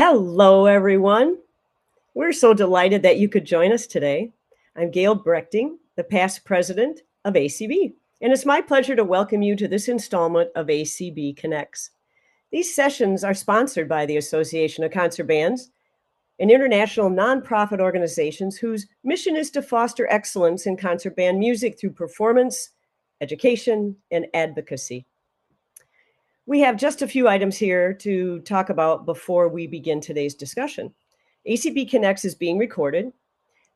Hello, everyone. We're so delighted that you could join us today. I'm Gail Brechting, the past president of ACB, and it's my pleasure to welcome you to this installment of ACB Connects. These sessions are sponsored by the Association of Concert Bands, an international nonprofit organization whose mission is to foster excellence in concert band music through performance, education, and advocacy. We have just a few items here to talk about before we begin today's discussion. ACB Connects is being recorded.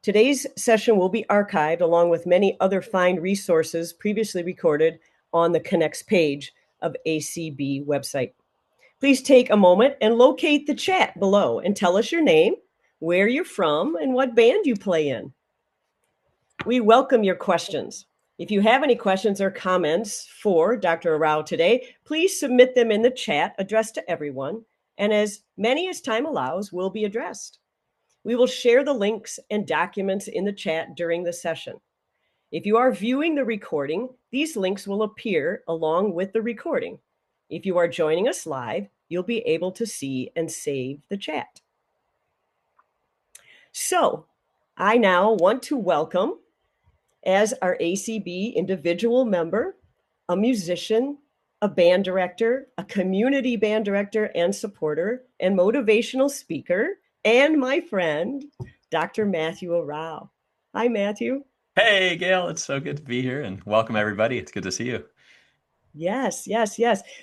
Today's session will be archived along with many other fine resources previously recorded on the Connects page of ACB website. Please take a moment and locate the chat below and tell us your name, where you're from, and what band you play in. We welcome your questions. If you have any questions or comments for Dr. Arau today, please submit them in the chat addressed to everyone, and as many as time allows will be addressed. We will share the links and documents in the chat during the session. If you are viewing the recording, these links will appear along with the recording. If you are joining us live, you'll be able to see and save the chat. So, I now want to welcome, as our ACB individual member, a musician, a band director, a community band director and supporter, and motivational speaker, and my friend, Dr. Matthew Arau. Hi, Matthew. Hey, Gail, it's so good to be here and welcome everybody. It's good to see you. Yes.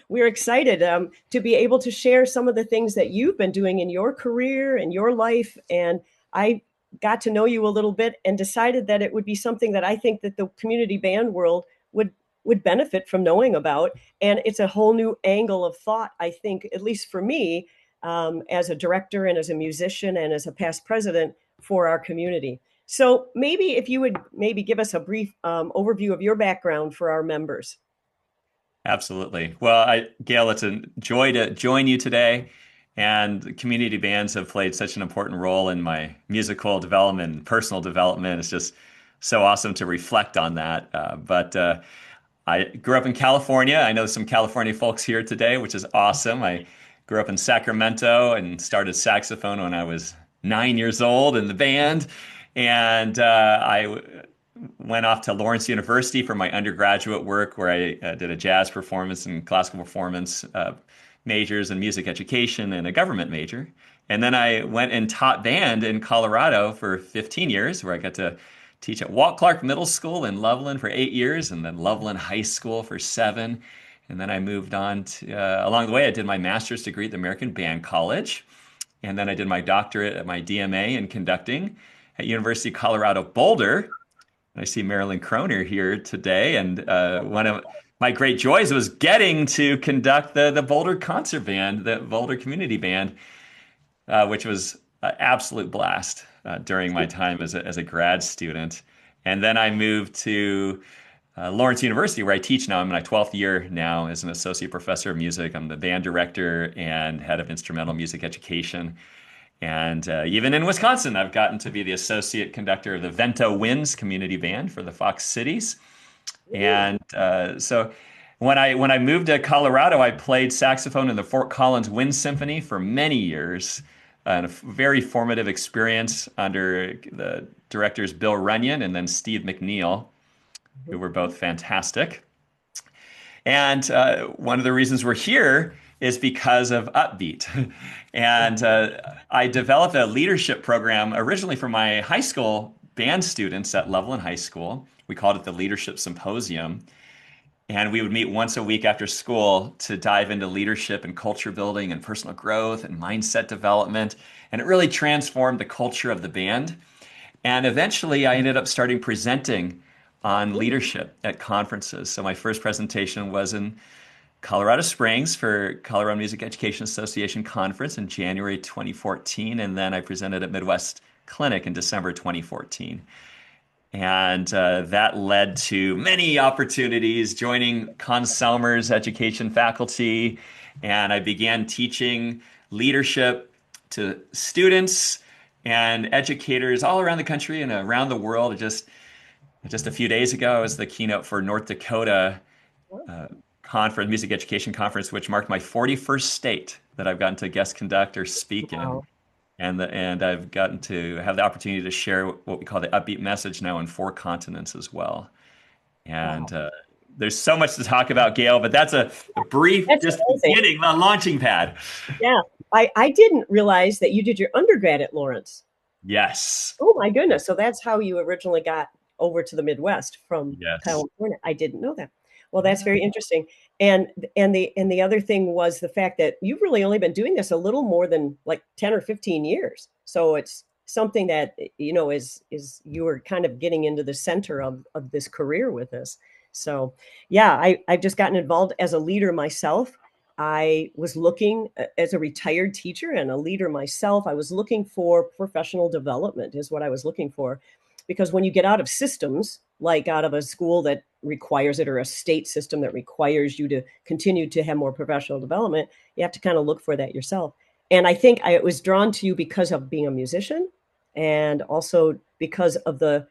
We're excited to be able to share some of the things that you've been doing in your career and your life. And I got to know you a little bit and decided that it would be something that I think that the community band world would benefit from knowing about. And it's a whole new angle of thought, I think, at least for me, as a director and as a musician and as a past president for our community. So maybe if you would maybe give us a brief overview of your background for our members. Absolutely. Well, Gail, it's a joy to join you today. And community bands have played such an important role in my musical development and personal development. It's just so awesome to reflect on that. But I grew up in California. I know some California folks here today, which is awesome. I grew up in Sacramento and started saxophone when I was 9 years old in the band. And I went off to Lawrence University for my undergraduate work, where I did a jazz performance and classical performance majors in music education and a government major. And then I went and taught band in Colorado for 15 years, where I got to teach at Walt Clark Middle School in Loveland for 8 years, and then Loveland High School for 7. And then I moved on to, along the way, I did my master's degree at the American Band College. And then I did my doctorate at my DMA in conducting at University of Colorado Boulder. I see Marilyn Croner here today, and one of my great joys was getting to conduct the Boulder Concert Band, the Boulder Community Band, which was an absolute blast during my time as a grad student. And then I moved to Lawrence University, where I teach now. I'm in my 12th year now as an associate professor of music. I'm the band director and head of instrumental music education. And even in Wisconsin, I've gotten to be the associate conductor of the Vento Winds Community Band for the Fox Cities. And so when I moved to Colorado, I played saxophone in the Fort Collins Wind Symphony for many years, and a very formative experience under the directors Bill Runyon and then Steve McNeil, who were both fantastic. And one of the reasons we're here is because of Upbeat. And I developed a leadership program originally for my high school band students at Loveland High School. We called it the Leadership Symposium. And we would meet once a week after school to dive into leadership and culture building and personal growth and mindset development. And it really transformed the culture of the band. And eventually I ended up starting presenting on leadership at conferences. So my first presentation was in Colorado Springs for Colorado Music Education Association conference in January 2014. And then I presented at Midwest Clinic in December 2014. And that led to many opportunities, joining Conn-Selmer's education faculty. And I began teaching leadership to students and educators all around the country and around the world. Just a few days ago, I was the keynote for North Dakota conference, music education conference, which marked my 41st state that I've gotten to guest conduct or speak in. Wow. And I've gotten to have the opportunity to share what we call the upbeat message now in 4 continents as well. And Wow. there's so much to talk about, Gail, but that's a brief, That's just amazing. beginning, a launching pad. Yeah. I didn't realize that you did your undergrad at Lawrence. Yes. Oh my goodness. So that's how you originally got over to the Midwest from Yes. California. I didn't know that. Well, that's Yeah. very interesting. And the other thing was the fact that you've really only been doing this a little more than like 10 or 15 years. So it's something that is you were kind of getting into the center of this career with this. So yeah, I've just gotten involved as a leader myself. I was looking as a retired teacher and a leader myself. I was looking for professional development, is what I was looking for. Because when you get out of systems, like out of a school that requires it or a state system that requires you to continue to have more professional development, you have to kind of look for that yourself. And I think I was drawn to you because of being a musician and also because of the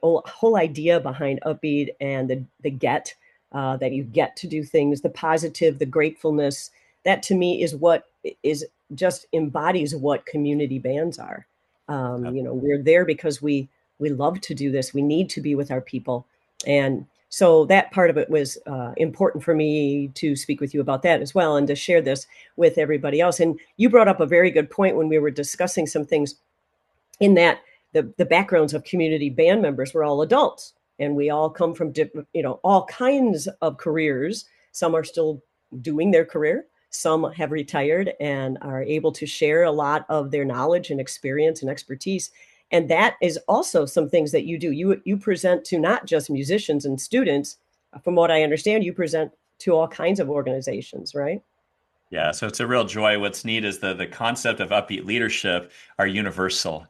whole idea behind Upbeat and the get that you get to do things, the positive, the gratefulness. That to me is what is just embodies what community bands are. We're there because we love to do this. We need to be with our people, and so that part of it was important for me to speak with you about that as well, and to share this with everybody else. And you brought up a very good point when we were discussing some things in that the backgrounds of community band members were all adults and we all come from all kinds of careers. Some are still doing their career, some have retired and are able to share a lot of their knowledge and experience and expertise. And that is also some things that you do. You present to not just musicians and students. From what I understand, you present to all kinds of organizations, right? Yeah, so it's a real joy. What's neat is the concept of upbeat leadership are universal.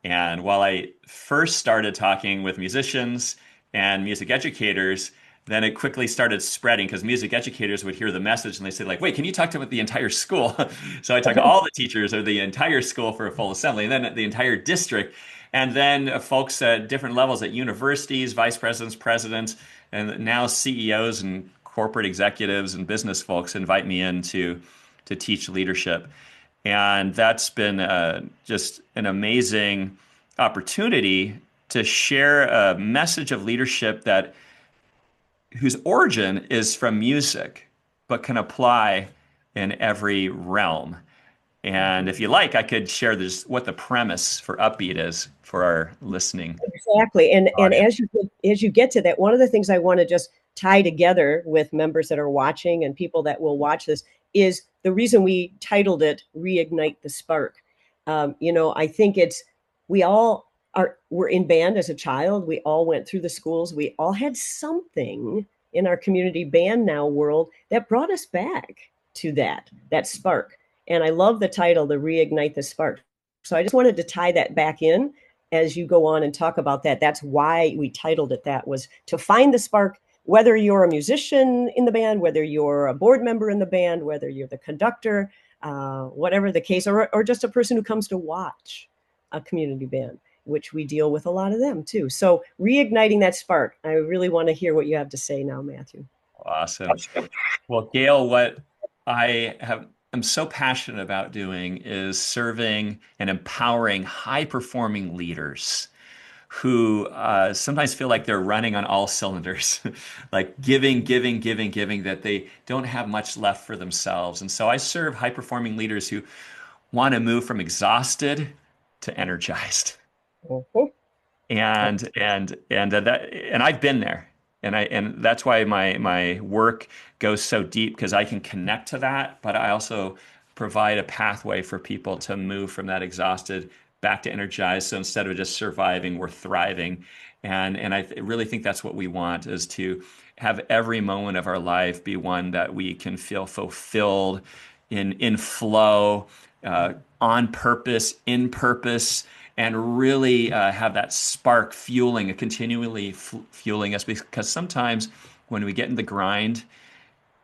And while I first started talking with musicians and music educators, then it quickly started spreading because music educators would hear the message and they say, like, wait, can you talk to the entire school? So I talk to all the teachers or the entire school for a full assembly, and then the entire district. And then folks at different levels at universities, vice presidents, presidents, and now CEOs and corporate executives and business folks invite me in to teach leadership. And that's been just an amazing opportunity to share a message of leadership that whose origin is from music, but can apply in every realm. And if you like, I could share this what the premise for Upbeat is for our listening Exactly. And audience. as you get to that, one of the things I want to just tie together with members that are watching and people that will watch this is the reason we titled it Reignite the Spark. I think it's we all were in band as a child. We all went through the schools. We all had something in our community band now world that brought us back to that spark. And I love the title, the Reignite the Spark. So I just wanted to tie that back in as you go on and talk about that. That's why we titled it that, was to find the spark, whether you're a musician in the band, whether you're a board member in the band, whether you're the conductor, whatever the case, or just a person who comes to watch a community band, which we deal with a lot of them too. So reigniting that spark. I really want to hear what you have to say now, Matthew. Awesome. Well, Gail, what I'm so passionate about doing is serving and empowering high performing leaders who sometimes feel like they're running on all cylinders, like giving, that they don't have much left for themselves. And so I serve high performing leaders who want to move from exhausted to energized. Mhm. And I've been there. And that's why my work goes so deep because I can connect to that, but I also provide a pathway for people to move from that exhausted back to energized. So instead of just surviving, we're thriving. And I really think that's what we want, is to have every moment of our life be one that we can feel fulfilled, in flow, on purpose, in purpose, and really have that spark fueling, continually fueling us. Because sometimes when we get in the grind,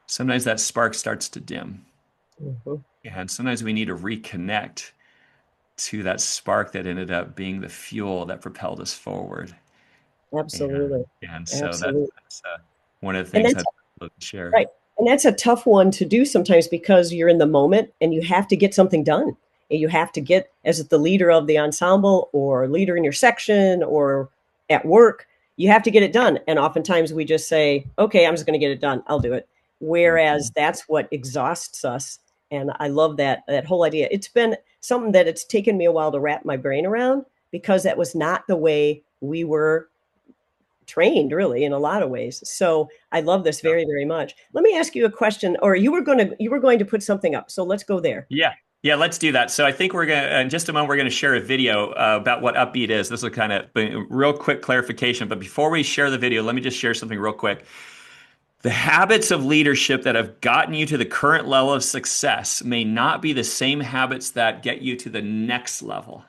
sometimes that spark starts to dim. Mhm. And sometimes we need to reconnect to that spark that ended up being the fuel that propelled us forward. Absolutely. And so Absolutely. that's one of the And things that's that. Share. Right. And that's a tough one to do sometimes because you're in the moment and you have to get something done. And you have to get, as the leader of the ensemble or leader in your section or at work, you have to get it done. And oftentimes we just say, okay, I'm just going to get it done. I'll do it. Whereas that's what exhausts us. And I love that whole idea. It's been something that it's taken me a while to wrap my brain around because that was not the way we were trained really in a lot of ways. So I love this very, very much. Let me ask you a question, or you were going to put something up. So let's go there. Yeah. Yeah, let's do that. So I think we're going to, in just a moment, we're going to share a video about what Upbeat is. This is kind of a real quick clarification. But before we share the video, let me just share something real quick. The habits of leadership that have gotten you to the current level of success may not be the same habits that get you to the next level.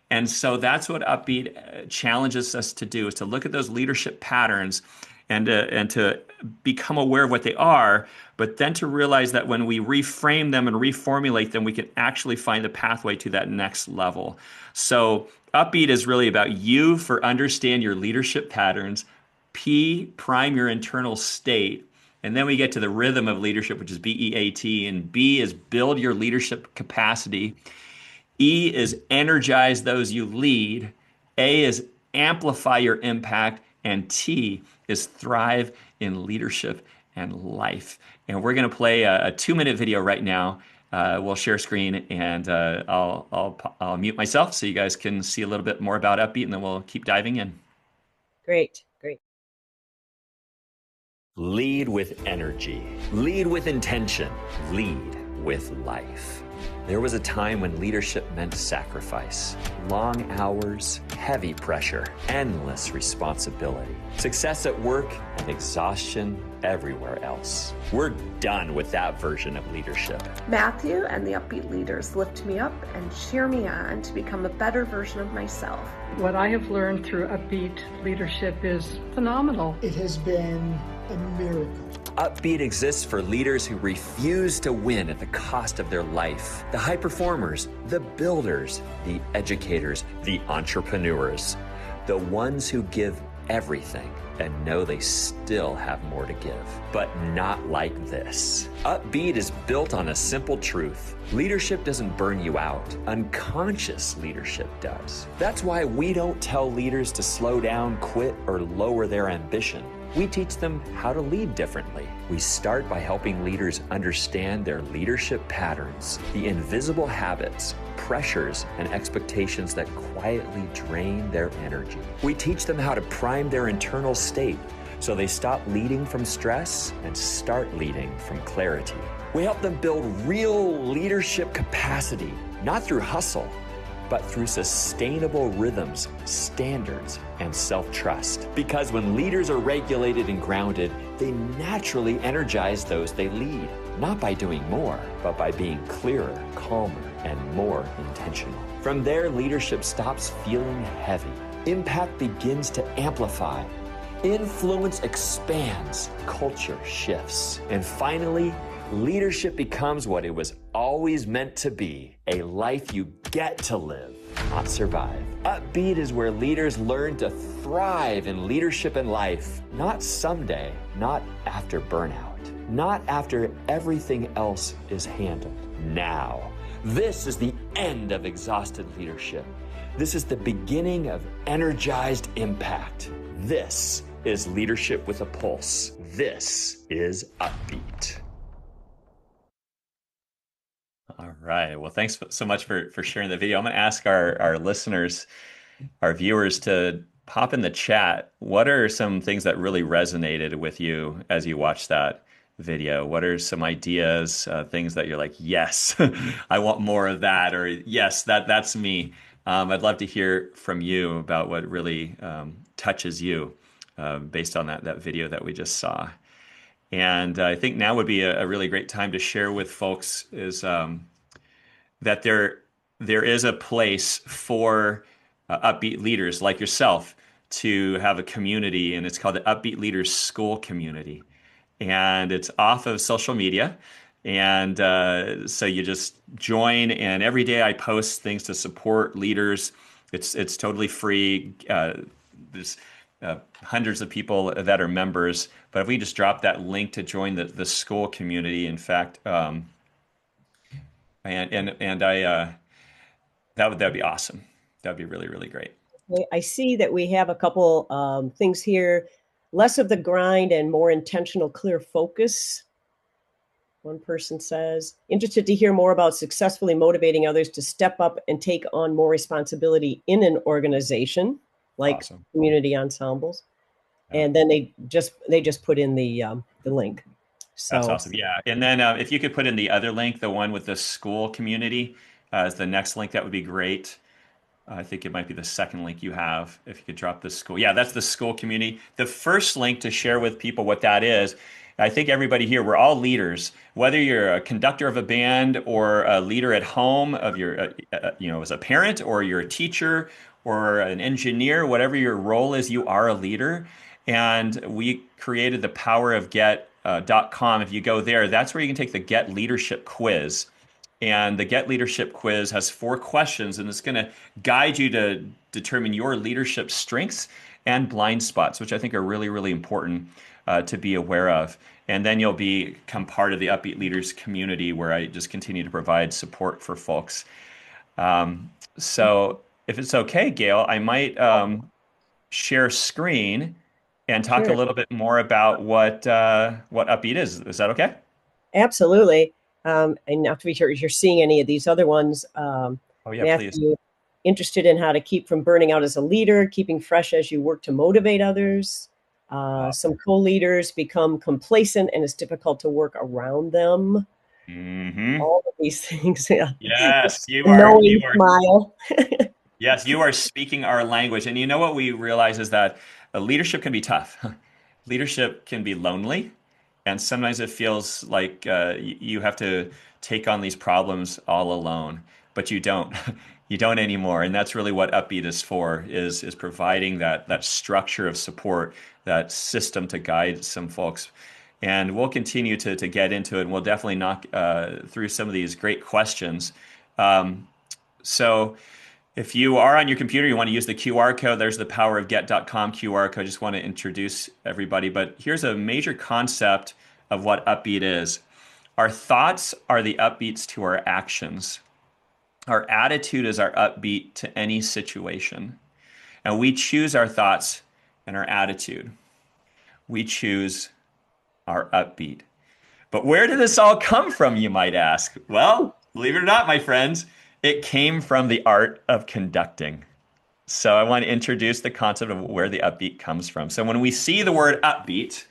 And so that's what Upbeat challenges us to do, is to look at those leadership patterns and to become aware of what they are, but then to realize that when we reframe them and reformulate them, we can actually find the pathway to that next level. So Upbeat is really about you for understand your leadership patterns, P, prime your internal state, and then we get to the rhythm of leadership, which is BEAT, and B is build your leadership capacity. E is energize those you lead. A is amplify your impact. And T is thrive in leadership and life. And we're going to play a 2-minute video right now. We'll share screen and I'll mute myself so you guys can see a little bit more about Upbeat, and then we'll keep diving in. Great, great. Lead with energy. Lead with intention. Lead with life. There was a time when leadership meant sacrifice, long hours, heavy pressure, endless responsibility, success at work, and exhaustion everywhere else. We're done with that version of leadership. Matthew and the Upbeat leaders lift me up and cheer me on to become a better version of myself. What I have learned through Upbeat leadership is phenomenal. It has been a miracle. Upbeat exists for leaders who refuse to win at the cost of their life. The high performers, the builders, the educators, the entrepreneurs, the ones who give everything and know they still have more to give, but not like this. Upbeat is built on a simple truth. Leadership doesn't burn you out. Unconscious leadership does. That's why we don't tell leaders to slow down, quit, or lower their ambition. We teach them how to lead differently. We start by helping leaders understand their leadership patterns, the invisible habits, pressures, and expectations that quietly drain their energy. We teach them how to prime their internal state so they stop leading from stress and start leading from clarity. We help them build real leadership capacity, not through hustle, but through sustainable rhythms, standards, and self-trust. Because when leaders are regulated and grounded, they naturally energize those they lead, not by doing more, but by being clearer, calmer, and more intentional. From there, leadership stops feeling heavy. Impact begins to amplify. Influence expands. Culture shifts. And finally, leadership becomes what it was always meant to be, a life you get to live, not survive. Upbeat is where leaders learn to thrive in leadership and life, not someday, not after burnout, not after everything else is handled. Now, this is the end of exhausted leadership. This is the beginning of energized impact. This is leadership with a pulse. This is Upbeat. All right. Well, thanks so much for sharing the video. I'm going to ask our listeners, our viewers, to pop in the chat. What are some things that really resonated with you as you watched that video? What are some ideas, things that you're like, yes, I want more of that, or yes, that's me. I'd love to hear from you about what really touches you based on that video that we just saw. And I think now would be a really great time to share with folks is that there is a place for Upbeat leaders like yourself to have a community, and it's called the Upbeat Leaders School Community. And it's off of social media. And so you just join, and every day I post things to support leaders. It's totally free. There's hundreds of people that are members. But if we just drop that link to join the school community, in fact, and I that'd be awesome. That'd be really, really great. I see that we have a couple things here. Less of the grind and more intentional, clear focus. One person says, interested to hear more about successfully motivating others to step up and take on more responsibility in an organization, like Awesome. community ensembles. Yeah. And then they just put in the link. So That's awesome. Yeah. And then if you could put in the other link, the one with the school community, as the next link, that would be great. I think it might be the second link you have. If you could drop the school. Yeah, that's the school community. The first link to share with people what that is. I think everybody here, we're all leaders. Whether you're a conductor of a band or a leader at home of your, as a parent, or you're a teacher or an engineer, whatever your role is, you are a leader. And we created the power of get.com. If you go there, that's where you can take the Get Leadership quiz. And the Get Leadership quiz has 4 questions, and it's going to guide you to determine your leadership strengths and blind spots, which I think are really, really important to be aware of. And then you'll become part of the Upbeat Leaders community, where I just continue to provide support for folks. So if it's okay, Gail, I might share screen and talk a little bit more about what Upbeat is. Is that okay? Absolutely. And not to be sure if you're seeing any of these other ones. Oh yeah, Matthew, please. interested in how to keep from burning out as a leader, keeping fresh as you work to motivate others. Some co-leaders become complacent and it's difficult to work around them. Mm-hmm. All of these things. Yeah. Yes, you are. Smile. Yes, you are speaking our language. And you know what we realize is that leadership can be tough. Leadership can be lonely. And sometimes it feels like you have to take on these problems all alone, but you don't. You don't anymore. And that's really what Upbeat is for, is providing that structure of support, that system to guide some folks. And we'll continue to get into it, and we'll definitely knock through some of these great questions. So if you are on your computer, you want to use the QR code, there's the power of get.com QR code. I just want to introduce everybody. But here's a major concept of what Upbeat is. Our thoughts are the upbeats to our actions. Our attitude is our upbeat to any situation. And we choose our thoughts and our attitude. We choose our upbeat. But where did this all come from, you might ask? Well, believe it or not, my friends, it came from the art of conducting. So I want to introduce the concept of where the upbeat comes from. So when we see the word upbeat,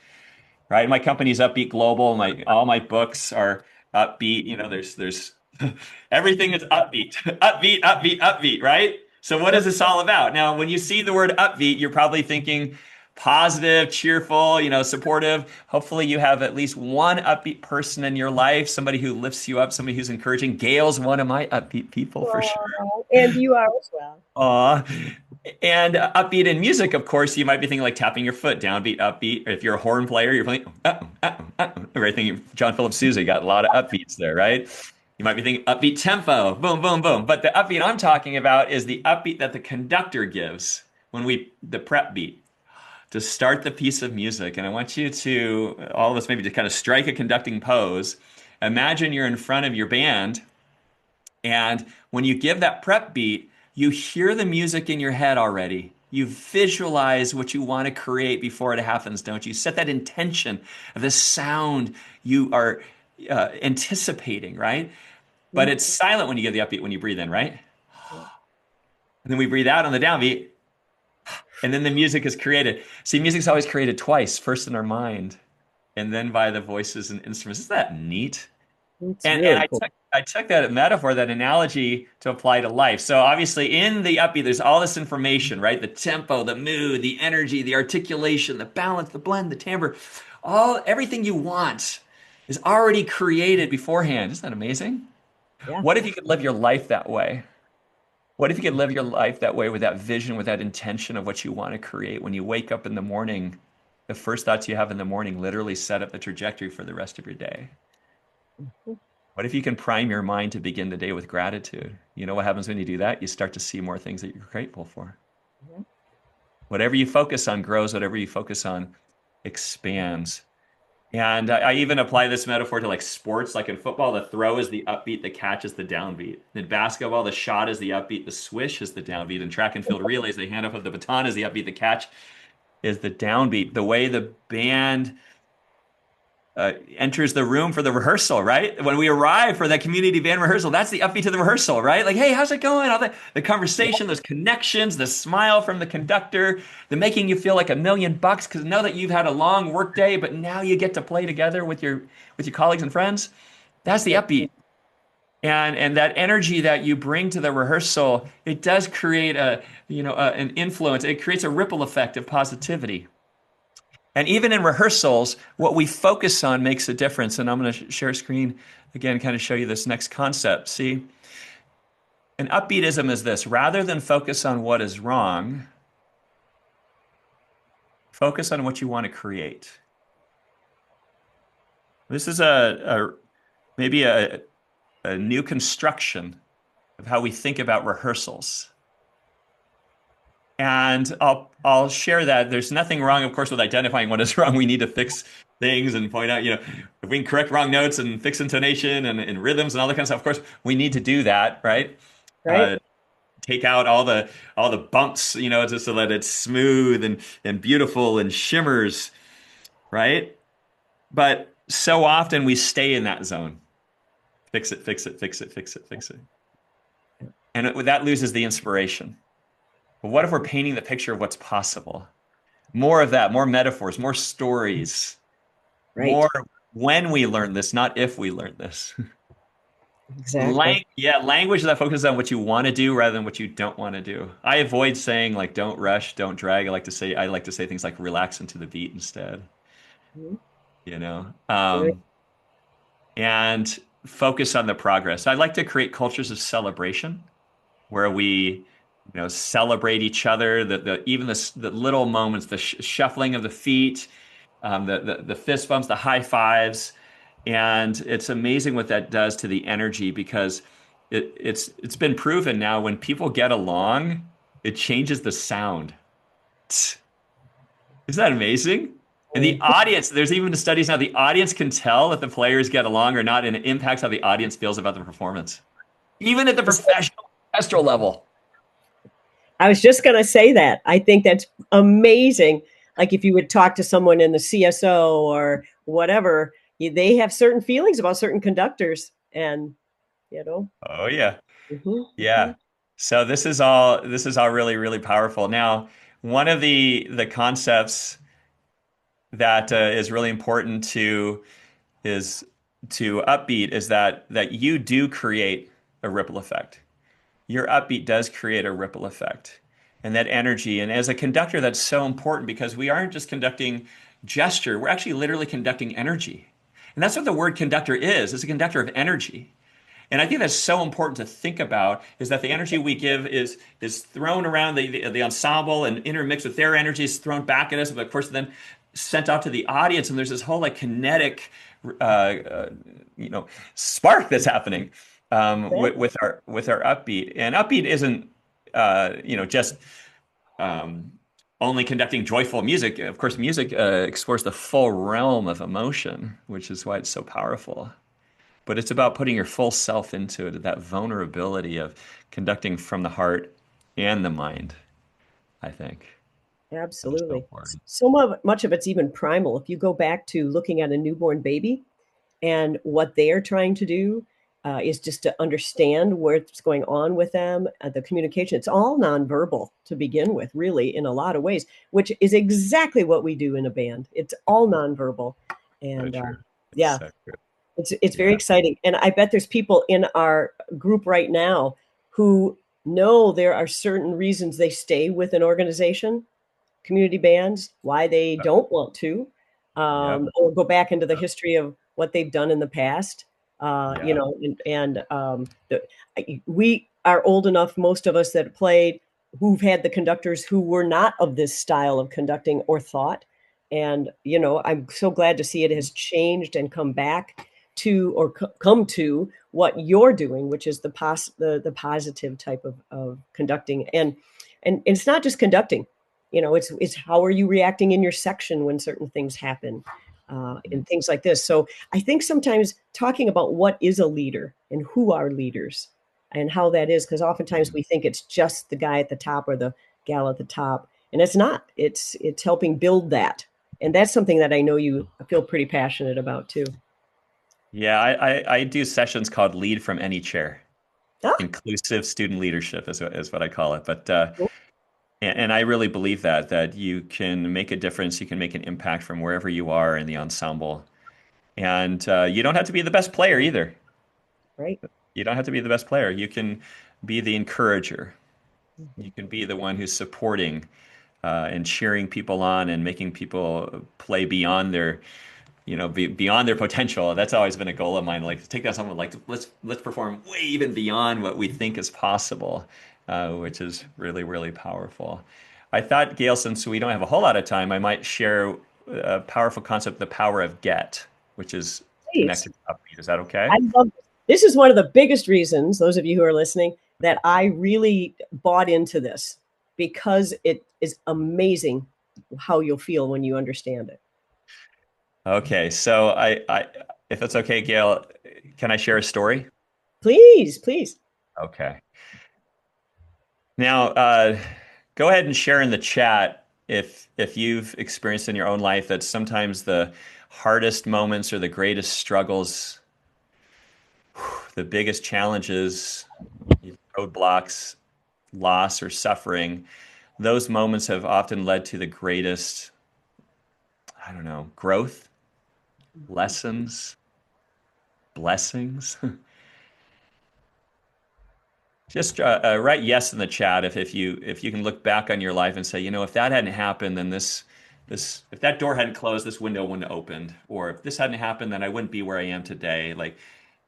right? My company's Upbeat Global. All my books are upbeat. You know, there's everything is upbeat, upbeat, upbeat, upbeat, right? So what is this all about? Now, when you see the word upbeat, you're probably thinking positive, cheerful, supportive. Hopefully you have at least one upbeat person in your life, somebody who lifts you up, somebody who's encouraging. Gail's one of my upbeat people for sure. And you are as well. Aw. And upbeat in music, of course, you might be thinking like tapping your foot, downbeat, upbeat. If you're a horn player, you're playing, right? Thinking John Philip Sousa got a lot of upbeats there, right? You might be thinking upbeat tempo, boom, boom, boom. But the upbeat I'm talking about is the upbeat that the conductor gives the prep beat to start the piece of music. And I want you to, all of us maybe to kind of strike a conducting pose. Imagine you're in front of your band, and when you give that prep beat, you hear the music in your head already. You visualize what you want to create before it happens, don't you? Set that intention of the sound you are anticipating, right? But it's silent when you give the upbeat, when you breathe in, right? And then we breathe out on the downbeat, and then the music is created. See, music's always created twice, first in our mind, and then by the voices and instruments. Isn't that neat? And I took that metaphor, that analogy, to apply to life. So obviously in the upbeat, there's all this information, right? The tempo, the mood, the energy, the articulation, the balance, the blend, the timbre, everything you want is already created beforehand. Isn't that amazing? Yeah. What if you could live your life that way? What if you could live your life that way, with that vision, with that intention of what you want to create? When you wake up in the morning, the first thoughts you have in the morning literally set up the trajectory for the rest of your day. What if you can prime your mind to begin the day with gratitude? You know what happens when you do that? You start to see more things that you're grateful for. Whatever you focus on grows, whatever you focus on expands. And I even apply this metaphor to like sports, like in football, the throw is the upbeat, the catch is the downbeat. In basketball, the shot is the upbeat, the swish is the downbeat. In track and field relays, the handoff of the baton is the upbeat, the catch is the downbeat. The way the band enters the room for the rehearsal, right? When we arrive for that community band rehearsal, that's the upbeat to the rehearsal, right? Like, hey, how's it going? All the conversation, those connections, the smile from the conductor, the making you feel like $1,000,000 because know that you've had a long work day, but now you get to play together with your colleagues and friends. That's the upbeat. And that energy that you bring to the rehearsal, it does create an influence. It creates a ripple effect of positivity. And even in rehearsals, what we focus on makes a difference. And I'm going to share a screen again, kind of show you this next concept. See, an upbeatism is this: rather than focus on what is wrong, focus on what you want to create. This is maybe a new construction of how we think about rehearsals. And I'll share that there's nothing wrong, of course, with identifying what is wrong. We need to fix things and point out, if we can correct wrong notes and fix intonation and rhythms and all that kind of stuff. Of course, we need to do that, right? Right. Take out all the bumps, just so that it's smooth and beautiful and shimmers, right? But so often we stay in that zone. Fix it, fix it, fix it, fix it, fix it. And that loses the inspiration. But what if we're painting the picture of what's possible? More of that, more metaphors, more stories. Right. More when we learn this, not if we learn this. Exactly. Language that focuses on what you want to do rather than what you don't want to do. I avoid saying like don't rush, don't drag. I like to say things like relax into the beat instead. Right. And focus on the progress. I like to create cultures of celebration where we celebrate each other, even the little moments, the shuffling of the feet, the fist bumps, the high fives. And it's amazing what that does to the energy, because it's been proven now when people get along, it changes the sound. Isn't that amazing? And the audience, there's even studies now, the audience can tell if the players get along or not, and it impacts how the audience feels about the performance, even at the professional orchestral level. I was just going to say that. I think that's amazing. Like if you would talk to someone in the CSO or whatever, they have certain feelings about certain conductors, and Oh yeah. Mm-hmm. Yeah. So this is all really, really powerful. Now, one of the concepts that is really important to Upbeat is that you do create a ripple effect. Your upbeat does create a ripple effect, and that energy. And as a conductor, that's so important, because we aren't just conducting gesture, we're actually literally conducting energy. And that's what the word conductor is. It's a conductor of energy. And I think that's so important to think about, is that the energy we give is thrown around the ensemble and intermixed with their energy, is thrown back at us, but of course then sent out to the audience. And there's this whole like kinetic spark that's happening with our upbeat. And upbeat isn't just only conducting joyful music. Of course, music explores the full realm of emotion, which is why it's so powerful. But it's about putting your full self into it, that vulnerability of conducting from the heart and the mind, I think. Absolutely. So much of it's even primal. If you go back to looking at a newborn baby, and what they're trying to do is just to understand what's going on with them, the communication. It's all nonverbal to begin with, really, in a lot of ways, which is exactly what we do in a band. It's all nonverbal. And yeah, So it's very exciting. And I bet there's people in our group right now who know there are certain reasons they stay with an organization, community bands, why they don't want to, or go back into the history of what they've done in the past. We are old enough, most of us that played, who've had the conductors who were not of this style of conducting or thought. And, I'm so glad to see it has changed and come back to, or come to what you're doing, which is the positive type of conducting. And it's not just conducting. It's how are you reacting in your section when certain things happen, and things like this. So I think sometimes talking about what is a leader and who are leaders and how that is, because oftentimes we think it's just the guy at the top or the gal at the top, and it's not. It's helping build that, and that's something that I know you feel pretty passionate about too. Yeah, I do sessions called Lead from Any Chair. Ah, Inclusive student leadership is what I call it. But cool. and I really believe that you can make a difference, you can make an impact from wherever you are in the ensemble, and you don't have to be the best player either. Right. You don't have to be the best player. You can be the encourager. You can be the one who's supporting and cheering people on and making people play beyond their beyond their potential. That's always been a goal of mine. Like to take that someone like let's perform way even beyond what we think is possible, which is really, really powerful. I thought, Gail, since we don't have a whole lot of time, I might share a powerful concept, the power of get, which is Please. connected to Upbeat. Is that okay? I love this. This is one of the biggest reasons, those of you who are listening, that I really bought into this, because it is amazing how you'll feel when you understand it. Okay, so if it's okay, Gail, can I share a story? Please, please. Okay. Now, go ahead and share in the chat if you've experienced in your own life that sometimes the hardest moments or the greatest struggles, the biggest challenges, roadblocks, loss, or suffering, those moments have often led to the greatest, I don't know, growth, lessons, blessings. Just write yes in the chat if you can look back on your life and say, if that hadn't happened, then if that door hadn't closed, this window wouldn't have opened, or if this hadn't happened, then I wouldn't be where I am today. Like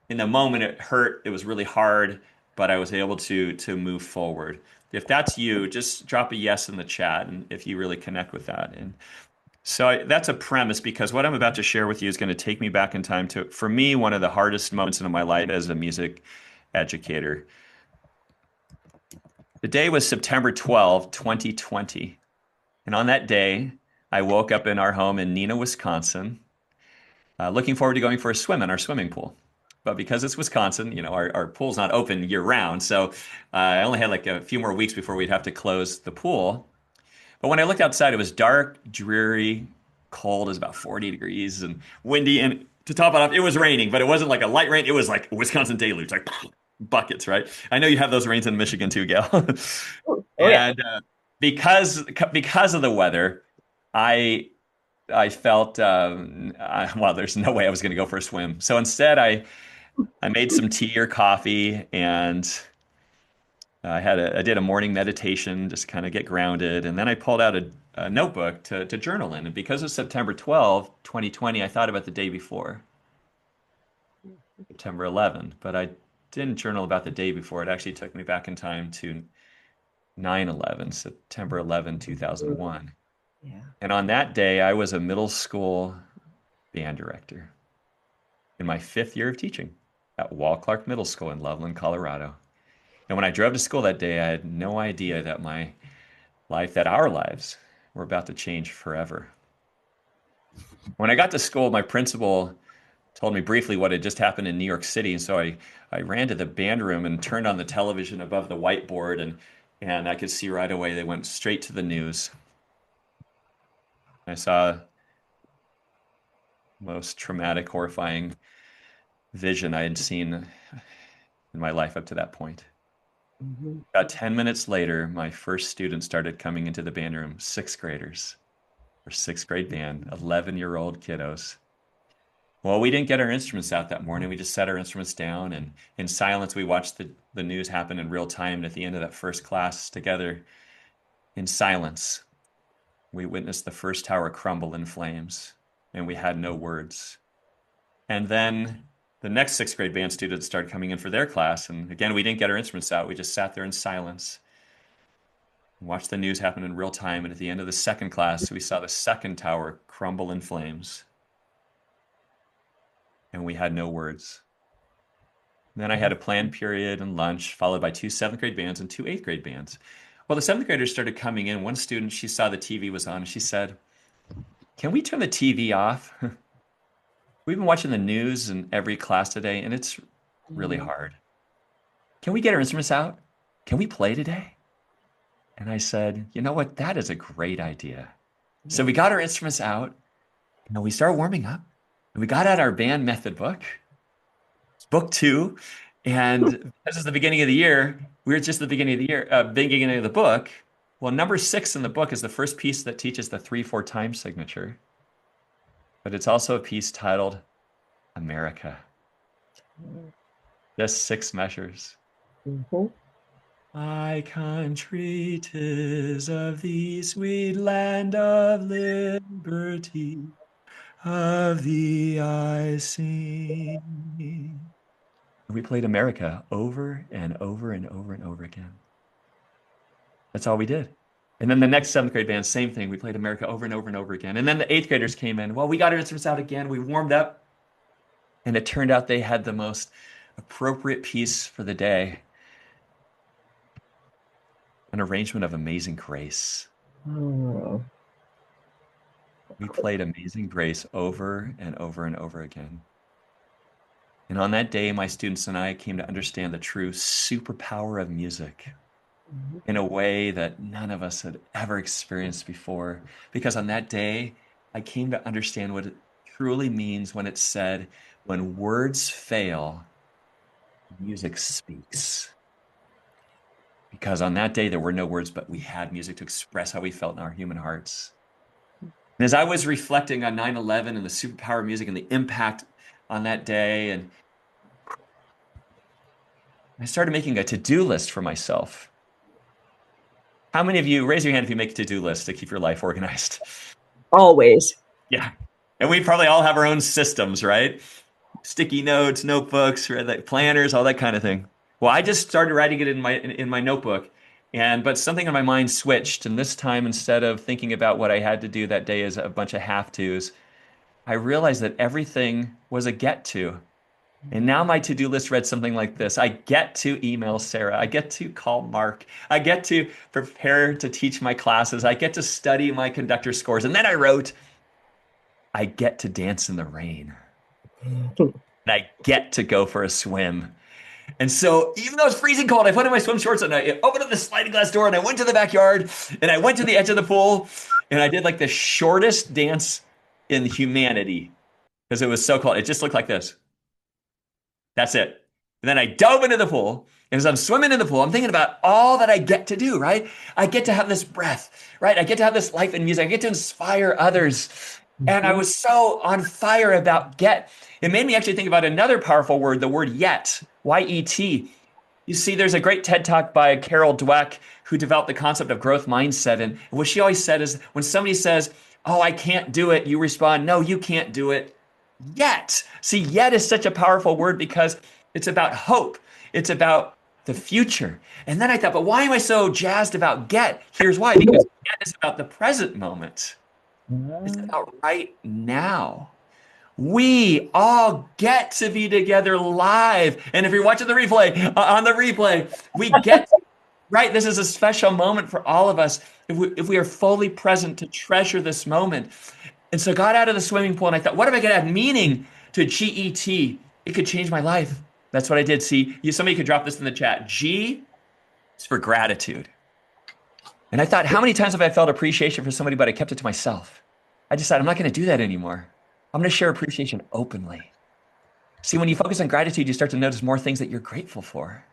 in the moment, it hurt, it was really hard, but I was able to move forward. If that's you, just drop a yes in the chat, and if you really connect with that. And so that's a premise, because what I'm about to share with you is going to take me back in time to, for me, one of the hardest moments in my life as a music educator. The day was September 12th, 2020. And on that day, I woke up in our home in Neenah, Wisconsin, looking forward to going for a swim in our swimming pool. But because it's Wisconsin, our pool's not open year round. So I only had like a few more weeks before we'd have to close the pool. But when I looked outside, it was dark, dreary, cold. It was about 40 degrees and windy. And to top it off, it was raining, but it wasn't like a light rain. It was like a Wisconsin deluge, like buckets, right? I know you have those rains in Michigan too, Gail. Oh, yeah. And because of the weather, I felt well, there's no way I was going to go for a swim. So instead, I made some tea or coffee, and I did a morning meditation, just kind of get grounded, and then I pulled out a notebook to journal in. And because of September 12th, 2020, I thought about the day before, September 11th, but I didn't journal about the day before. It actually took me back in time to 9/11, September 11, 2001. Yeah. And on that day, I was a middle school band director in my 5th year of teaching at Wall Clark Middle School in Loveland, Colorado. And when I drove to school that day, I had no idea that our lives were about to change forever. When I got to school, my principal told me briefly what had just happened in New York City. And so I ran to the band room and turned on the television above the whiteboard, and I could see right away they went straight to the news. I saw the most traumatic, horrifying vision I had seen in my life up to that point. Mm-hmm. About 10 minutes later, my first students started coming into the band room, 6th graders, or 6th grade band, 11-year-old kiddos. Well, we didn't get our instruments out that morning. We just set our instruments down, and in silence, we watched the news happen in real time. And at the end of that first class together, in silence, we witnessed the first tower crumble in flames, and we had no words. And then the next 6th grade band students started coming in for their class. And again, we didn't get our instruments out. We just sat there in silence and watched the news happen in real time. And at the end of the second class, we saw the second tower crumble in flames. And we had no words. And then I had a planned period and lunch, followed by 2 7th grade bands and 2 8th grade bands. Well, the seventh graders started coming in. One student, she saw the TV was on, and she said, "Can we turn the TV off? We've been watching the news in every class today, and it's really hard. Can we get our instruments out? Can we play today?" And I said, "You know what? That is a great idea." So we got our instruments out, and we started warming up, and we got out our band method book. It's book 2. And this is the beginning of the year. We were just at the beginning of the year, beginning of the book. Well, number 6 in the book is the first piece that teaches the 3/4 time signature. But it's also a piece titled America. Just 6 measures. Mhm. My country, 'tis of thee, sweet land of liberty, of thee I sing. We played America over and over and over and over again. That's all we did. And then the next 7th grade band, same thing. We played America over and over and over again. And then the 8th graders came in. Well, we got our instruments out again. We warmed up. And it turned out they had the most appropriate piece for the day. An arrangement of Amazing Grace. Oh. We played Amazing Grace over and over and over again. And on that day, my students and I came to understand the true superpower of music in a way that none of us had ever experienced before. Because on that day, I came to understand what it truly means when it's said, when words fail, music speaks. Because on that day, there were no words, but we had music to express how we felt in our human hearts. And as I was reflecting on 9/11 and the superpower of music and the impact on that day, and I started making a to-do list for myself. How many of you, raise your hand if you make a to-do list to keep your life organized? Always. Yeah. And we probably all have our own systems, right? Sticky notes, notebooks, right? Like planners, all that kind of thing. Well, I just started writing it in my notebook, but something in my mind switched. And this time, instead of thinking about what I had to do that day as a bunch of have-tos, I realized that everything was a get-to. And now my to-do list read something like this. I get to email Sarah. I get to call Mark. I get to prepare to teach my classes. I get to study my conductor scores. And then I wrote, I get to dance in the rain. And I get to go for a swim. And so even though it's freezing cold, I put on my swim shorts and I opened up the sliding glass door and I went to the backyard and I went to the edge of the pool and I did like the shortest dance in humanity because it was so cold. It just looked like this. That's it. And then I dove into the pool. And as I'm swimming in the pool, I'm thinking about all that I get to do, right? I get to have this breath, right? I get to have this life in music. I get to inspire others. And I was so on fire about get. It made me actually think about another powerful word, the word yet, Y-E-T. You see, there's a great TED Talk by Carol Dweck who developed the concept of growth mindset. And what she always said is when somebody says, oh, I can't do it, you respond, no, you can't do it yet. See, yet is such a powerful word because it's about hope. It's about the future. And then I thought, but why am I so jazzed about get? Here's why, because get is about the present moment. It's about right now. We all get to be together live. And if you're watching the replay, on the replay, we get, right? This is a special moment for all of us if we are fully present to treasure this moment. And so I got out of the swimming pool and I thought, what if I could add meaning to G-E-T? It could change my life. That's what I did. See, somebody could drop this in the chat. G is for gratitude. And I thought, how many times have I felt appreciation for somebody, but I kept it to myself? I decided I'm not going to do that anymore. I'm going to share appreciation openly. See, when you focus on gratitude, you start to notice more things that you're grateful for.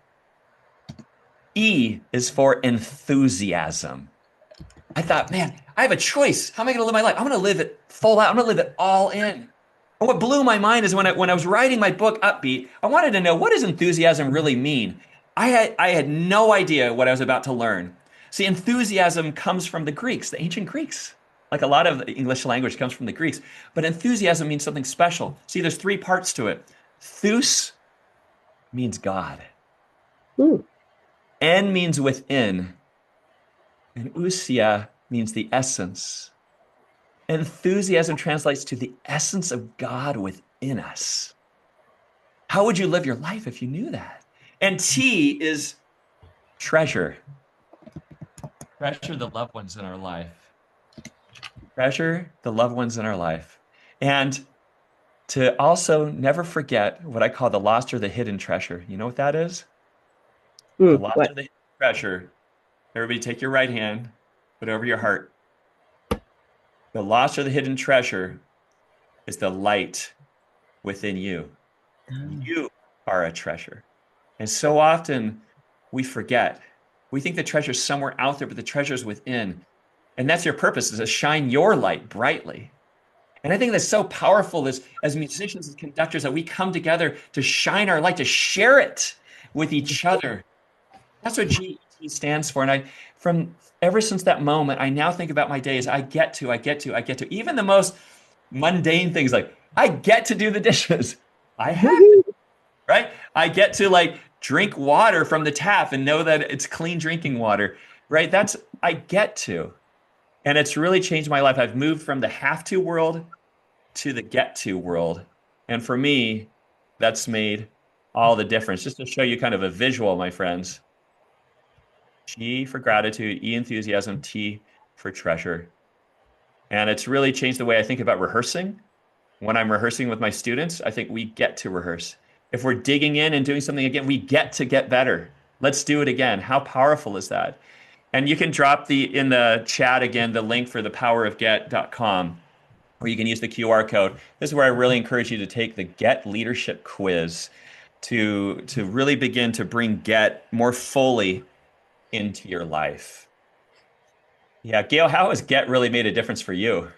E is for enthusiasm. I thought, man, I have a choice. How am I going to live my life? I'm going to live it full out. I'm going to live it all in. And what blew my mind is when I was writing my book, Upbeat, I wanted to know, what does enthusiasm really mean? I had no idea what I was about to learn. See, enthusiasm comes from the Greeks, the ancient Greeks. Like a lot of the English language comes from the Greeks. But enthusiasm means something special. See, there's 3 parts to it. Thus means God. Ooh. En means within. And ousia means the essence. Enthusiasm translates to the essence of God within us. How would you live your life if you knew that? And T is treasure. Treasure the loved ones in our life. Treasure the loved ones in our life. And to also never forget what I call the lost or the hidden treasure. You know what that is? The lost What? or the hidden treasure. Everybody take your right hand, put it over your heart. The lost or the hidden treasure is the light within you. You are a treasure. And so often we forget. We think the treasure's somewhere out there, but the treasure's within. And that's your purpose, is to shine your light brightly. And I think that's so powerful as musicians and conductors that we come together to shine our light, to share it with each other. That's what GET stands for. And from ever since that moment, I now think about my days. I get to, even the most mundane things like I get to do the dishes. I have to, right? I get to like drink water from the tap and know that it's clean drinking water, right? I get to. And it's really changed my life. I've moved from the have to world to the get to world. And for me, that's made all the difference. Just to show you kind of a visual, my friends. G for gratitude, E enthusiasm, T for treasure. And it's really changed the way I think about rehearsing. When I'm rehearsing with my students, I think we get to rehearse. If we're digging in and doing something again, we get to get better. Let's do it again. How powerful is that? And you can drop in the chat again, the link for thepowerofget.com, or you can use the QR code. This is where I really encourage you to take the Get Leadership Quiz to really begin to bring Get more fully into your life. Yeah, Gail, how has Get really made a difference for you?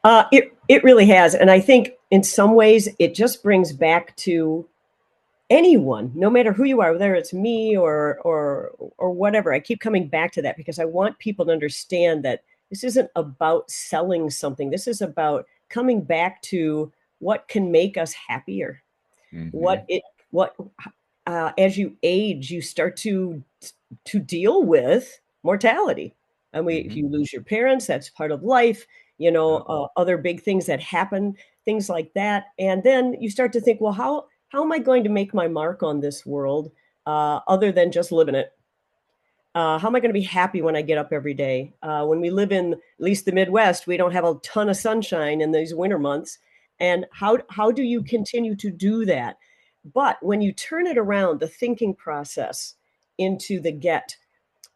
It really has. And I think in some ways it just brings back to anyone, no matter who you are, whether it's me or whatever. I keep coming back to that because I want people to understand that this isn't about selling something. This is about coming back to what can make us happier. As you age, you start to deal with mortality. And you lose your parents, that's part of life, other big things that happen, things like that. And then you start to think, well, how am I going to make my mark on this world other than just living it? How am I going to be happy when I get up every day? When we live in at least the Midwest, we don't have a ton of sunshine in these winter months. And how do you continue to do that? But when you turn it around, the thinking process into the get,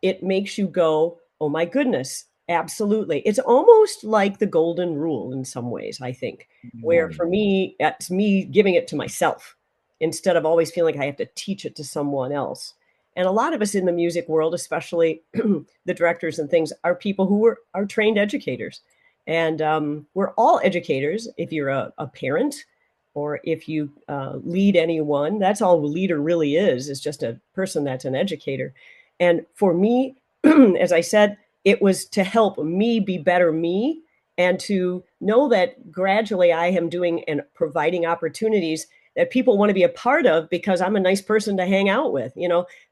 it makes you go, oh my goodness, absolutely. It's almost like the golden rule in some ways, I think, where for me, it's me giving it to myself instead of always feeling like I have to teach it to someone else. And a lot of us in the music world, especially the directors and things, are people who are trained educators. And we're all educators. If you're a parent or if you lead anyone, that's all a leader really is just a person that's an educator. And for me, as I said, it was to help me be better me and to know that gradually I am doing and providing opportunities that people want to be a part of because I'm a nice person to hang out with.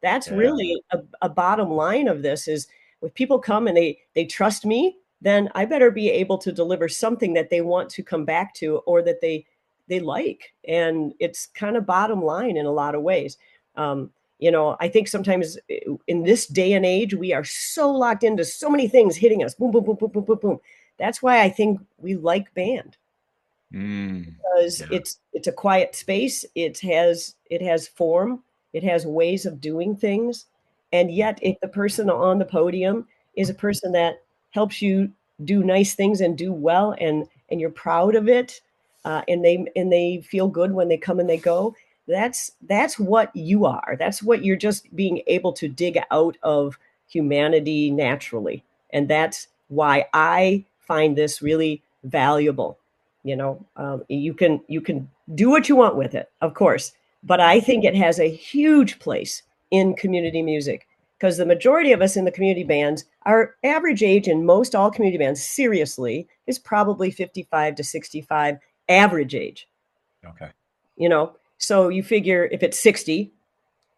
That's really a bottom line of this is if people come and they trust me, then I better be able to deliver something that they want to come back to or that they like. And it's kind of bottom line in a lot of ways. I think sometimes in this day and age, we are so locked into so many things hitting us. Boom, boom, boom, boom, boom, boom, boom. That's why I think we like band. Because it's a quiet space. It has form. It has ways of doing things. And yet if the person on the podium is a person that helps you do nice things and do well and you're proud of it, and they feel good when they come and they go, that's what you are. That's what you're just being able to dig out of humanity naturally. And that's why I find this really valuable. You can do what you want with it, of course, but I think it has a huge place in community music because the majority of us in the community bands, our average age in most all community bands, seriously, is probably 55 to 65 average age. Okay. So you figure if it's 60,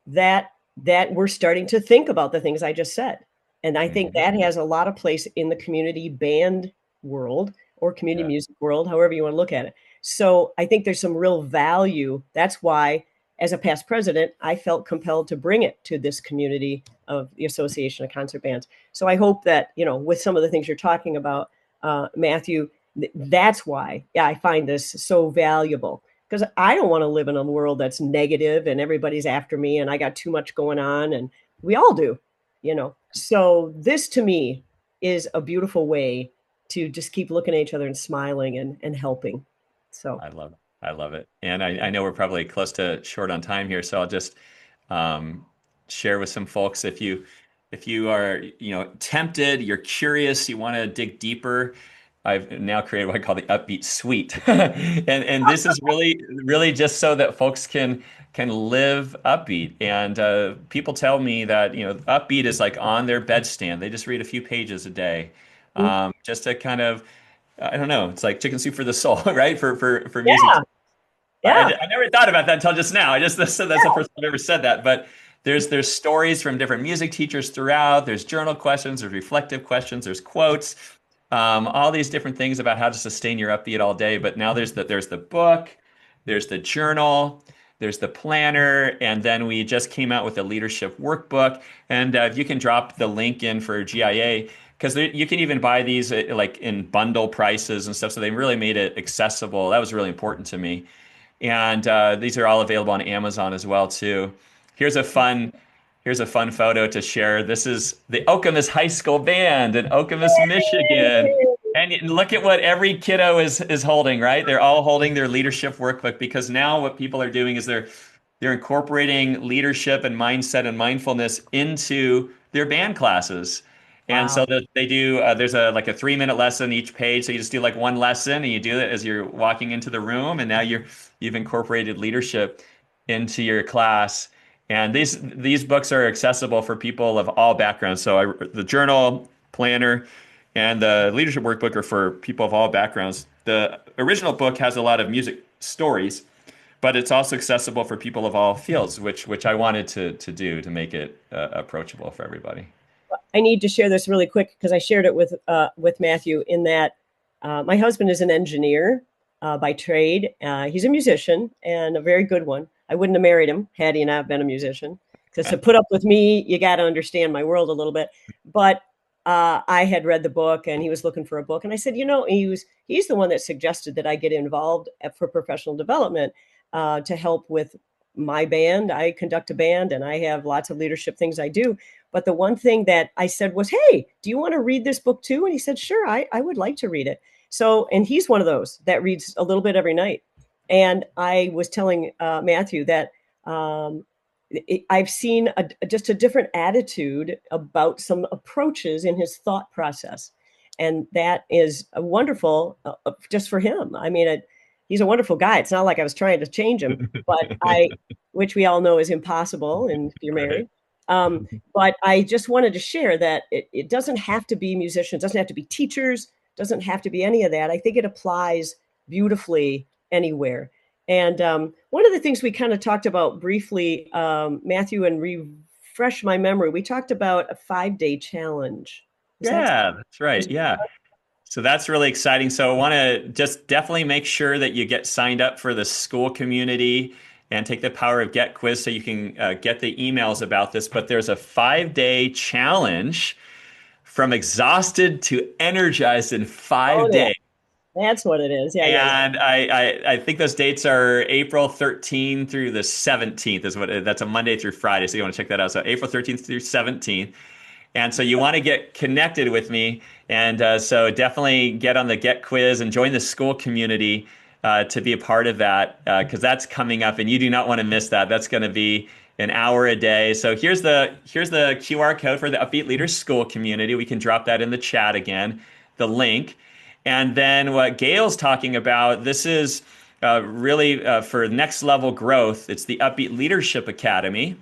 that we're starting to think about the things I just said. And I think that has a lot of place in the community band world or community music world, however you want to look at it. So I think there's some real value. That's why as a past president, I felt compelled to bring it to this community of the Association of Concert Bands. So I hope that, with some of the things you're talking about, Matthew, that's why I find this so valuable, because I don't want to live in a world that's negative and everybody's after me and I got too much going on, and we all do, So this to me is a beautiful way to just keep looking at each other and smiling and helping. So I love it. I love it. And I know we're probably close to short on time here, so I'll just share with some folks, if you are, tempted, you're curious, you want to dig deeper, I've now created what I call the Upbeat Suite. And this is really just so that folks can live upbeat. And people tell me that, upbeat is like on their bedstand. They just read a few pages a day. Just to kind of, I don't know, it's like chicken soup for the soul, right? For music. Yeah. I never thought about that until just now. That's the first time I've ever said that. But there's stories from different music teachers throughout. There's journal questions, there's reflective questions, there's quotes, all these different things about how to sustain your upbeat all day. But now there's the book, there's the journal, there's the planner, and then we just came out with a leadership workbook. And you can drop the link in for GIA, because you can even buy these like in bundle prices and stuff. So they really made it accessible. That was really important to me. And these are all available on Amazon as well too. Here's a fun photo to share. This is the Okemos High School Band in Okemos, Michigan. And look at what every kiddo is holding, right? They're all holding their leadership workbook, because now what people are doing is they're incorporating leadership and mindset and mindfulness into their band classes. And so that they do, there's a 3-minute lesson each page. So you just do like one lesson and you do it as you're walking into the room. And now you've incorporated leadership into your class. And these books are accessible for people of all backgrounds. So the journal, planner, and the leadership workbook are for people of all backgrounds. The original book has a lot of music stories, but it's also accessible for people of all fields, which I wanted to do to make it approachable for everybody. I need to share this really quick, because I shared it with Matthew, in that my husband is an engineer by trade. He's a musician, and a very good one. I wouldn't have married him had he not been a musician, because to put up with me, you got to understand my world a little bit. But I had read the book, and he was looking for a book. And I said, he's the one that suggested that I get involved for professional development to help with my band. I conduct a band, and I have lots of leadership things I do. But the one thing that I said was, hey, do you want to read this book too? And he said, sure, I would like to read it. So, and he's one of those that reads a little bit every night. And I was telling Matthew that I've seen just a different attitude about some approaches in his thought process. And that is wonderful just for him. I mean, he's a wonderful guy. It's not like I was trying to change him, but which we all know is impossible if you're married. But I just wanted to share that it doesn't have to be musicians, doesn't have to be teachers, doesn't have to be any of that. I think it applies beautifully anywhere. And one of the things we kind of talked about briefly, Matthew, and refresh my memory, we talked about a 5-day challenge. That's right. Yeah. So that's really exciting. So I want to just definitely make sure that you get signed up for the school community and take the Power of Get quiz so you can get the emails about this. But there's a 5-day challenge from exhausted to energized in 5 days. That's what it is. Yeah. And I think those dates are April 13th through the 17th that's a Monday through Friday. So you want to check that out. So April 13th through 17th. And so you want to get connected with me. And so definitely get on the Get quiz and join the school community to be a part of that, because that's coming up and you do not want to miss that. That's going to be an hour a day. So here's the QR code for the Upbeat Leaders School community. We can drop that in the chat again, the link. And then what Gail's talking about, this is really for next level growth. It's the Upbeat Leadership Academy.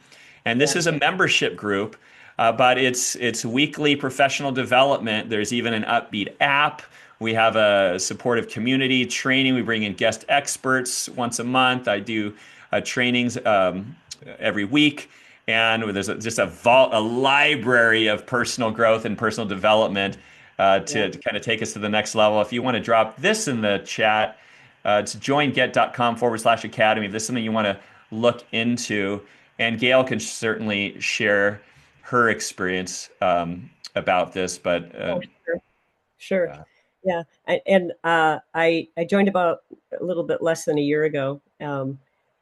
And this is a membership group, but it's weekly professional development. There's even an Upbeat app. We have a supportive community training. We bring in guest experts once a month. I do trainings every week. And there's just a library of personal growth and personal development to kind of take us to the next level. If you want to drop this in the chat, it's joinget.com/academy. If this is something you want to look into. And Gail can certainly share her experience about this, but Oh, sure. Sure. uh, Yeah. I joined about a little bit less than a year ago.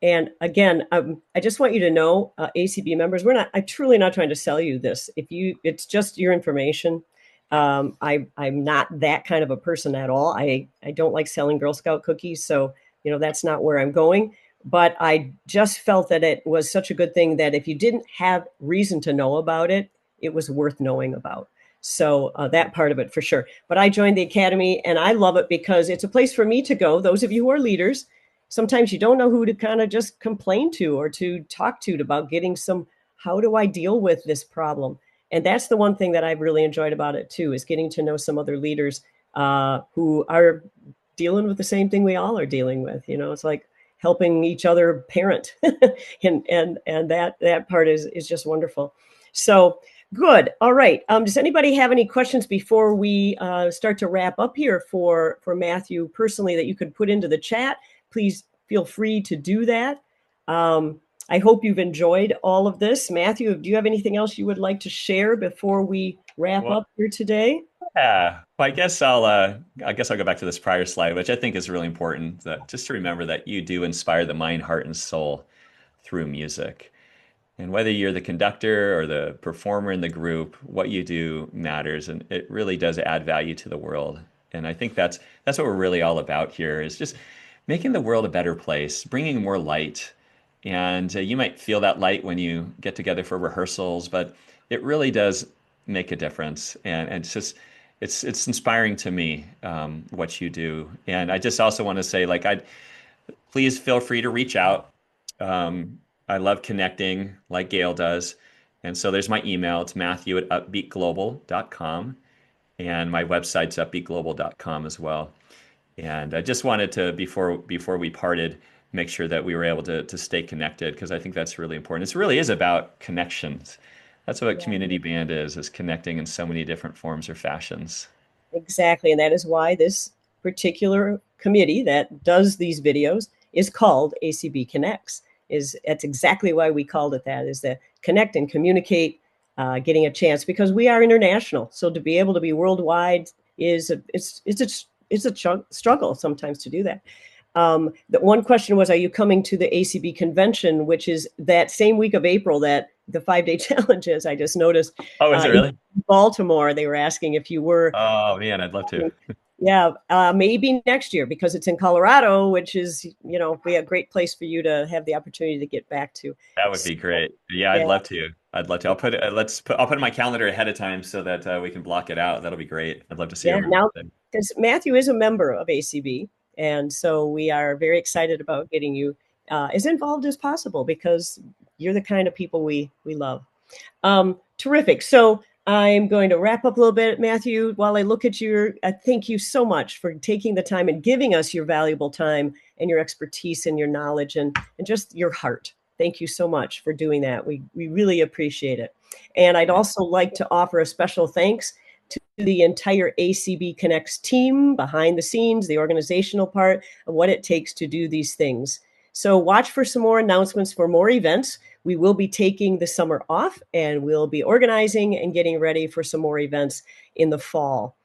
And again, I just want you to know, ACB members, I'm truly not trying to sell you this. It's just your information. I'm not that kind of a person at all. I don't like selling Girl Scout cookies. So, that's not where I'm going. But I just felt that it was such a good thing that if you didn't have reason to know about it, it was worth knowing about. So that part of it for sure. But I joined the Academy and I love it because it's a place for me to go. Those of you who are leaders, sometimes you don't know who to kind of just complain to or to talk to about getting how do I deal with this problem? And that's the one thing that I've really enjoyed about it too, is getting to know some other leaders who are dealing with the same thing we all are dealing with. It's like helping each other parent. and that part is just wonderful. So good. All right. Does anybody have any questions before we start to wrap up here for Matthew personally that you could put into the chat? Please feel free to do that. I hope you've enjoyed all of this. Matthew, do you have anything else you would like to share before we wrap up here today? yeah. Well, I guess I'll go back to this prior slide, which I think is really important. Just to remember that you do inspire the mind, heart, and soul through music. And whether you're the conductor or the performer in the group, what you do matters, and it really does add value to the world. And I think that's what we're really all about here, is just making the world a better place, bringing more light. And you might feel that light when you get together for rehearsals, but it really does make a difference. And it's inspiring to me, what you do. And I just also want to say, please feel free to reach out. I love connecting like Gail does. And so there's my email. It's matthew@upbeatglobal.com. And my website's upbeatglobal.com as well. And I just wanted to, before we parted, make sure that we were able to stay connected, because I think that's really important. This really is about connections. That's what community band is connecting in so many different forms or fashions. Exactly. And that is why this particular committee that does these videos is called ACB Connects. That's exactly why we called it that, is to connect and communicate, getting a chance, because we are international. So to be able to be worldwide it's a struggle sometimes to do that. The one question was, are you coming to the ACB convention, which is that same week of April that the 5-day challenge is? I just noticed. Oh, is it really? In Baltimore, they were asking if you were. Oh, man, I'd love to. Yeah, maybe next year, because it's in Colorado, which is, be a great place for you to have the opportunity to get back to. That would be great. Yeah, I'd love to. I'll put it. I'll put it in my calendar ahead of time so that we can block it out. That'll be great. I'd love to see everyone. Now, because Matthew is a member of ACB, and so we are very excited about getting you as involved as possible, because you're the kind of people we love. Terrific. So I'm going to wrap up a little bit, Matthew. While I look at you, thank you so much for taking the time and giving us your valuable time and your expertise and your knowledge and just your heart. Thank you so much for doing that. We really appreciate it. And I'd also like to offer a special thanks to the entire ACB Connects team behind the scenes, the organizational part of what it takes to do these things. So watch for some more announcements for more events. We will be taking the summer off, and we'll be organizing and getting ready for some more events in the fall.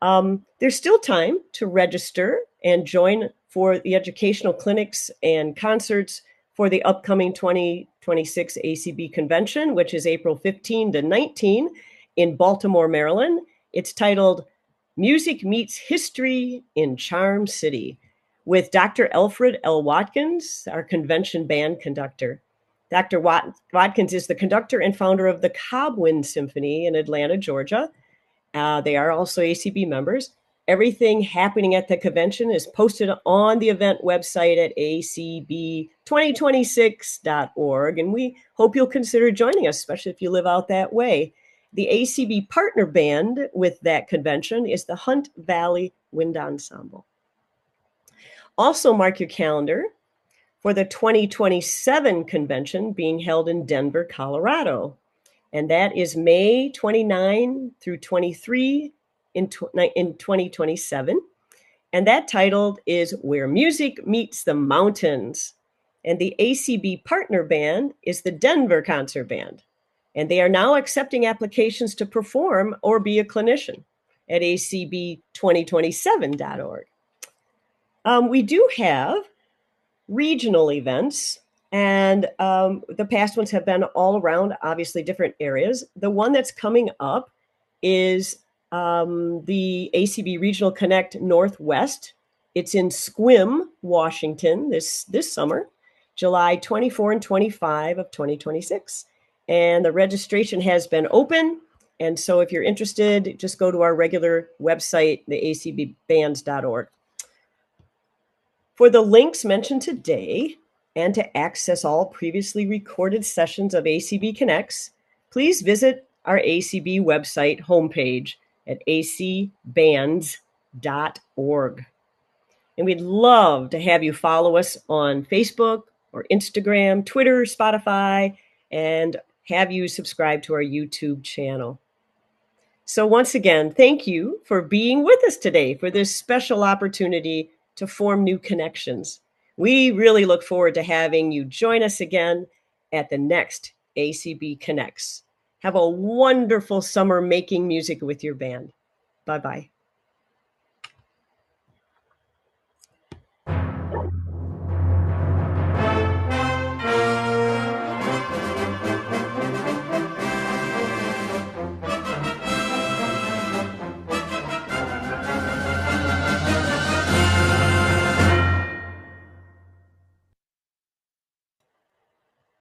There's still time to register and join for the educational clinics and concerts for the upcoming 2026 ACB convention, which is April 15 to 19 in Baltimore, Maryland. It's titled Music Meets History in Charm City, with Dr. Alfred L. Watkins, our convention band conductor. Dr. Watkins is the conductor and founder of the Cobwind Symphony in Atlanta, Georgia. They are also ACB members. Everything happening at the convention is posted on the event website at acb2026.org, and we hope you'll consider joining us, especially if you live out that way. The ACB partner band with that convention is the Hunt Valley Wind Ensemble. Also mark your calendar for the 2027 convention being held in Denver, Colorado. And that is May 29 through 23 in 2027. And that title is Where Music Meets the Mountains. And the ACB partner band is the Denver Concert Band. And they are now accepting applications to perform or be a clinician at acb2027.org. We do have regional events, and the past ones have been all around, obviously, different areas. The one that's coming up is the ACB Regional Connect Northwest. It's in Sequim, Washington this summer, July 24 and 25 of 2026. And the registration has been open. And so if you're interested, just go to our regular website, the acbbands.org. For the links mentioned today, and to access all previously recorded sessions of ACB Connects, please visit our ACB website homepage at acbands.org. And we'd love to have you follow us on Facebook or Instagram, Twitter, Spotify, and have you subscribe to our YouTube channel. So once again, thank you for being with us today for this special opportunity to form new connections. We really look forward to having you join us again at the next ACB Connects. Have a wonderful summer making music with your band. Bye-bye.